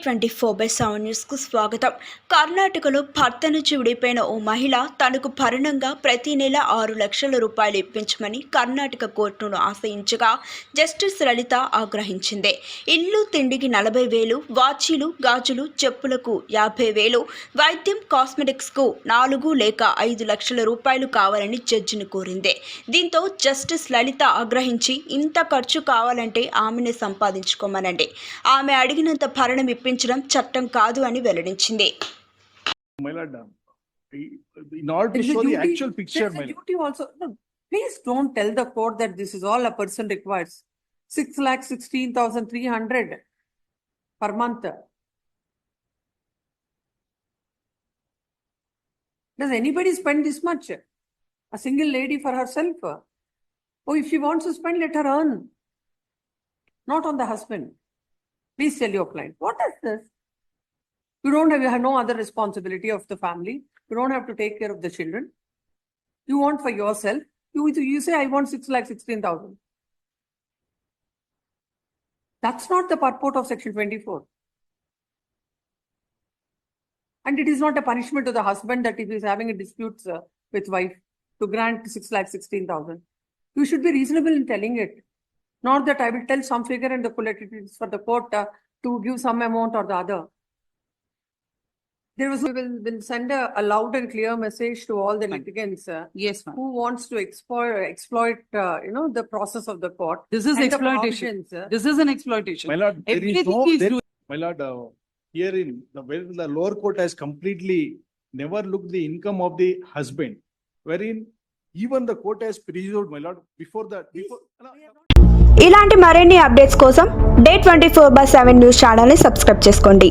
Day24/7 న్యూస్కు స్వాగతం. కర్ణాటకలో భర్త నుంచి విడిపోయిన ఓ మహిళ తనకు భరణంగా ప్రతి నెల 6 లక్షల రూపాయలు ఇప్పించమని కర్ణాటక కోర్టును ఆశ్రయించగా జస్టిస్ లలిత ఆగ్రహించింది. ఇల్లు తిండికి 40,000, వాచీలు, గాజులు, చెప్పులకు 50,000, వైద్యం, కాస్మెటిక్స్కు 4 లేక 5 లక్షల రూపాయలు కావాలని జడ్జిని కోరింది. దీంతో జస్టిస్ లలిత ఆగ్రహించి ఇంత ఖర్చు కావాలంటే ఆమెనే సంపాదించుకోమనండి, ఆమె అడిగినంత భరణం ఇప్పించడం చట్టం కాదు అని వెల్లడించింది. In order to show the actual picture, the duty also. No, please don't tell the court that this is all a person requires. 6,16,300 per month. Does anybody spend this much? A single lady for herself? Oh, if she wants to spend, let her earn. Not on the husband. Please tell your client, what is this? You have no other responsibility of the family. You don't have to take care of the children. You want for yourself. You say, I want 6,16,000. That's not the purport of Section 24. And it is not a punishment to the husband that if he is having a dispute with wife to grant 6,16,000. You should be reasonable in telling it. Not that I will tell some figure and the it is for the court to give some amount or the other. We will send a loud and clear message to all the litigants Yes, ma'am. who wants to exploit the process of the court. This is and the exploitation. provisions, This is an exploitation. my lord, Everything is doing. my lord, here in where the lower court has completely never looked the income of the husband, wherein even the court has preserved, my lord, before. ఇలాంటి మరిన్ని updates కోసం Day24/7 news ఛానల్ని subscribe చేసుకోండి.